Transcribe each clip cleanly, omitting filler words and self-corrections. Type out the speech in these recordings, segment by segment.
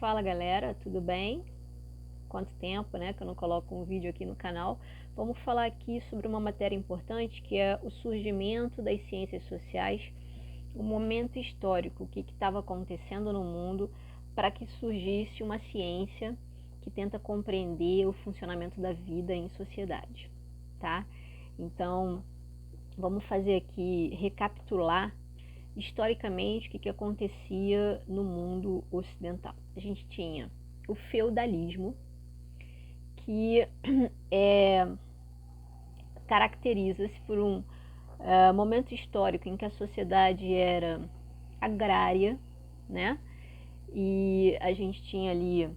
Fala galera, tudo bem? Quanto tempo, né, que eu não coloco um vídeo aqui no canal. Vamos falar aqui sobre uma matéria importante que é o surgimento das ciências sociais, o momento histórico, o que estava acontecendo no mundo para que surgisse uma ciência que tenta compreender o funcionamento da vida em sociedade, tá? Então, vamos fazer aqui, recapitular historicamente o que acontecia no mundo ocidental. A gente tinha o feudalismo, que caracteriza-se por um momento histórico em que a sociedade era agrária, né? E a gente tinha ali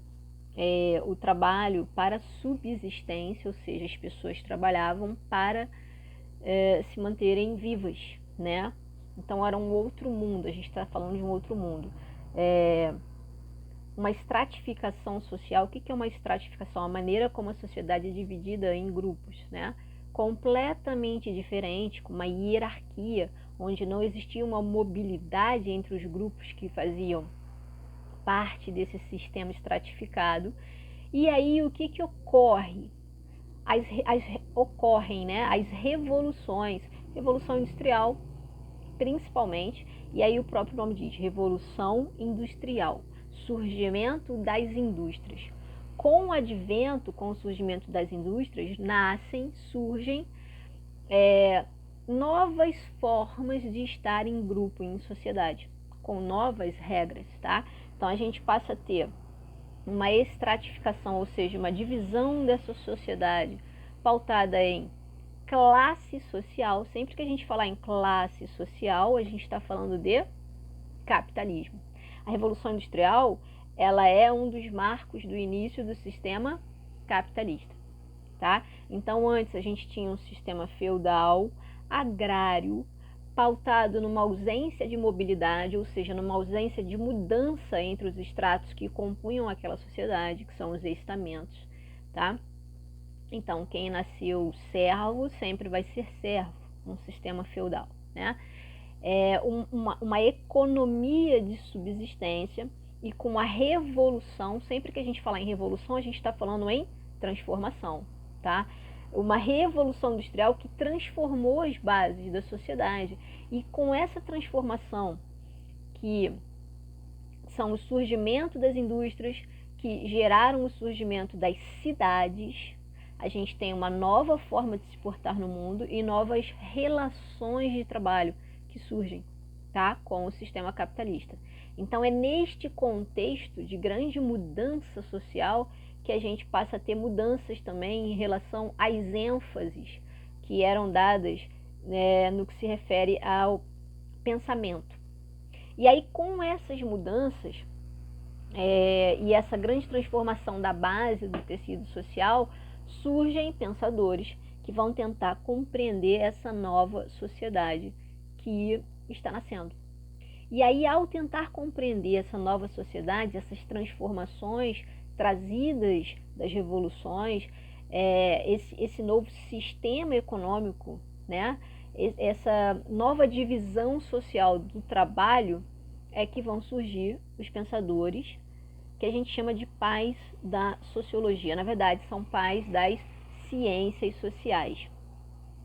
o trabalho para subsistência, ou seja, as pessoas trabalhavam para se manterem vivas, né? Então era um outro mundo, a gente está falando de um outro mundo. Uma estratificação social. O que é uma estratificação? A maneira como a sociedade é dividida em grupos, né? Completamente diferente, com uma hierarquia, onde não existia uma mobilidade entre os grupos que faziam parte desse sistema estratificado. E aí o que ocorre? Ocorrem, né, as revoluções, Revolução Industrial principalmente, e aí o próprio nome diz, Revolução Industrial, surgimento das indústrias. Com o advento, com o surgimento das indústrias, surgem novas formas de estar em grupo, em sociedade, com novas regras, tá? Então a gente passa a ter uma estratificação, ou seja, uma divisão dessa sociedade pautada em classe social. Sempre que a gente falar em classe social, a gente está falando de capitalismo. A Revolução Industrial, ela é um dos marcos do início do sistema capitalista, tá? Então, antes a gente tinha um sistema feudal, agrário, pautado numa ausência de mobilidade, ou seja, numa ausência de mudança entre os estratos que compunham aquela sociedade, que são os estamentos, tá? Então, quem nasceu servo sempre vai ser servo, um sistema feudal, né? Uma economia de subsistência, e com a revolução, sempre que a gente falar em revolução, a gente está falando em transformação, tá? Uma revolução industrial que transformou as bases da sociedade, e com essa transformação, que são o surgimento das indústrias, que geraram o surgimento das cidades, a gente tem uma nova forma de se portar no mundo e novas relações de trabalho que surgem, tá? Com o sistema capitalista. Então é neste contexto de grande mudança social que a gente passa a ter mudanças também em relação às ênfases que eram dadas, no que se refere ao pensamento. E aí, com essas mudanças e essa grande transformação da base do tecido social, surgem pensadores que vão tentar compreender essa nova sociedade que está nascendo. E aí, ao tentar compreender essa nova sociedade, essas transformações trazidas das revoluções, esse novo sistema econômico, né? Essa nova divisão social do trabalho, é que vão surgir os pensadores que a gente chama de pais da sociologia. Na verdade, são pais das ciências sociais.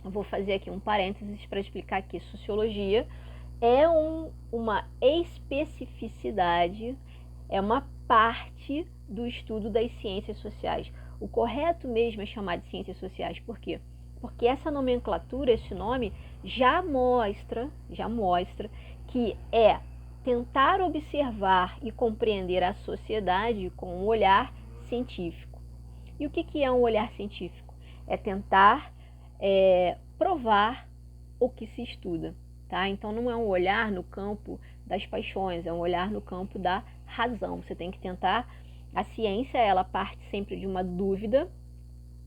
Eu vou fazer aqui um parênteses para explicar que sociologia é uma especificidade, é uma parte do estudo das ciências sociais. O correto mesmo é chamar de ciências sociais. Por quê? Porque essa nomenclatura, esse nome, já mostra que é tentar observar e compreender a sociedade com um olhar científico. E o que é um olhar científico? É tentar provar o que se estuda, tá? Então não é um olhar no campo das paixões, é um olhar no campo da razão. Você tem que tentar. A ciência, ela parte sempre de uma dúvida,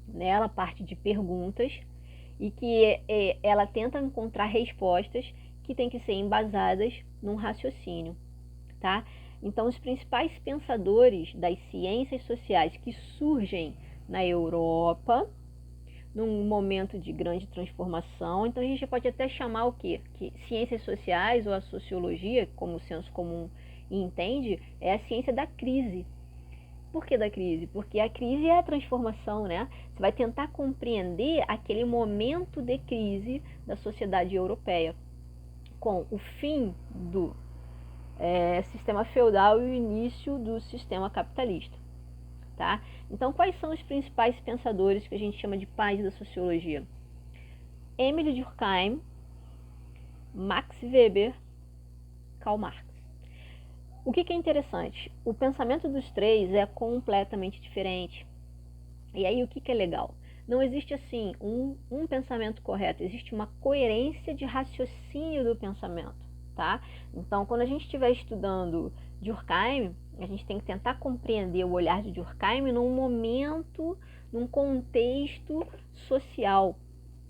né? Ela parte de perguntas, e que ela tenta encontrar respostas que têm que ser embasadas num raciocínio, tá? Então, os principais pensadores das ciências sociais que surgem na Europa, num momento de grande transformação, então a gente pode até chamar o quê? Que ciências sociais, ou a sociologia, como o senso comum entende, é a ciência da crise, Por que da crise? Porque a crise é a transformação, né? Você vai tentar compreender aquele momento de crise da sociedade europeia, com o fim do sistema feudal e o início do sistema capitalista, tá? Então, quais são os principais pensadores que a gente chama de pais da sociologia? Emile Durkheim, Max Weber, Karl Marx. O que é interessante? O pensamento dos três é completamente diferente. E aí, o que é legal? Não existe, assim, um pensamento correto. Existe uma coerência de raciocínio do pensamento, tá? Então, quando a gente estiver estudando Durkheim, a gente tem que tentar compreender o olhar de Durkheim num momento, num contexto social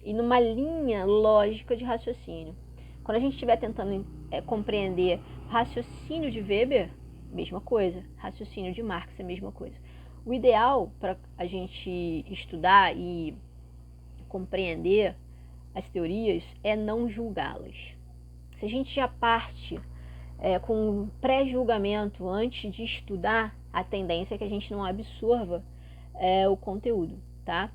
e numa linha lógica de raciocínio. Quando a gente estiver tentando compreender raciocínio de Weber, mesma coisa. Raciocínio de Marx é a mesma coisa. O ideal para a gente estudar e compreender as teorias é não julgá-las. Se a gente já parte com um pré-julgamento antes de estudar, a tendência é que a gente não absorva o conteúdo, tá?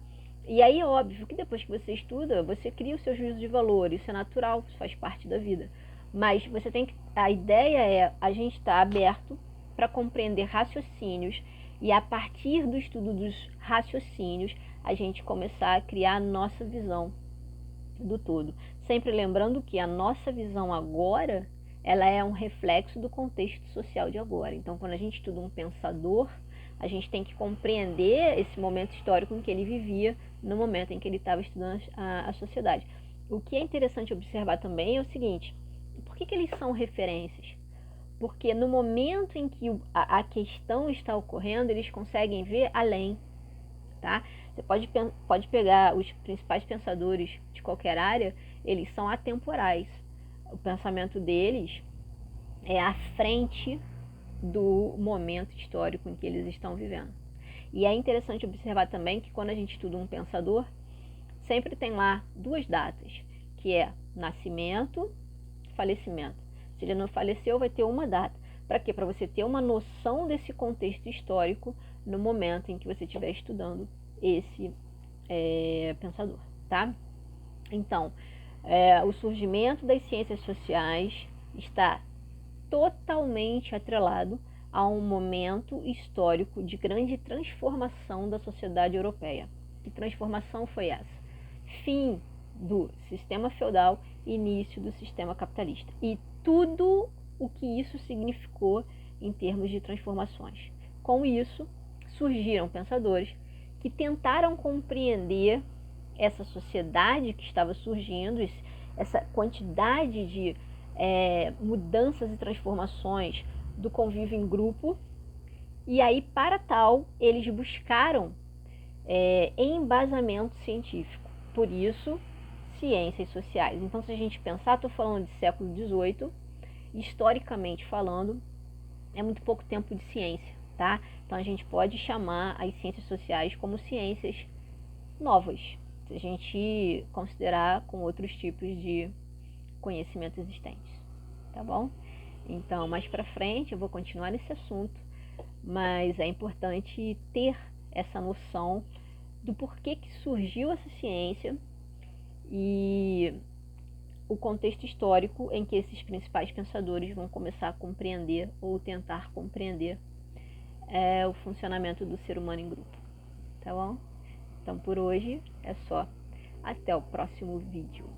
E aí, óbvio que depois que você estuda, você cria o seu juízo de valor, isso é natural, isso faz parte da vida. Mas você tem que, a ideia é a gente estar aberto para compreender raciocínios e a partir do estudo dos raciocínios, a gente começar a criar a nossa visão do todo. Sempre lembrando que a nossa visão agora, ela é um reflexo do contexto social de agora. Então, quando a gente estuda um pensador, a gente tem que compreender esse momento histórico em que ele vivia, no momento em que ele estava estudando a sociedade. O que é interessante observar também é o seguinte: por que eles são referências? Porque no momento em que a questão está ocorrendo, eles conseguem ver além, tá? Você pode pegar os principais pensadores de qualquer área, eles são atemporais. O pensamento deles é à frente do momento histórico em que eles estão vivendo. E é interessante observar também que quando a gente estuda um pensador, sempre tem lá duas datas, que é nascimento, falecimento. Se ele não faleceu, vai ter uma data. Para quê? Para você ter uma noção desse contexto histórico no momento em que você estiver estudando esse pensador, tá? Então, o surgimento das ciências sociais está totalmente atrelado a um momento histórico de grande transformação da sociedade europeia. Que transformação foi essa? Fim do sistema feudal, início do sistema capitalista. E tudo o que isso significou em termos de transformações. Com isso, surgiram pensadores que tentaram compreender essa sociedade que estava surgindo, essa quantidade de mudanças e transformações do convívio em grupo, e aí, para tal, eles buscaram embasamento científico. Por isso, ciências sociais. Então, se a gente pensar, estou falando de século XVIII, historicamente falando, é muito pouco tempo de ciência, tá? Então, a gente pode chamar as ciências sociais como ciências novas, se a gente considerar com outros tipos de conhecimento existentes, tá bom? Então, mais para frente eu vou continuar nesse assunto, mas é importante ter essa noção do porquê que surgiu essa ciência e o contexto histórico em que esses principais pensadores vão começar a compreender ou tentar compreender o funcionamento do ser humano em grupo, tá bom? Então, por hoje é só. Até o próximo vídeo.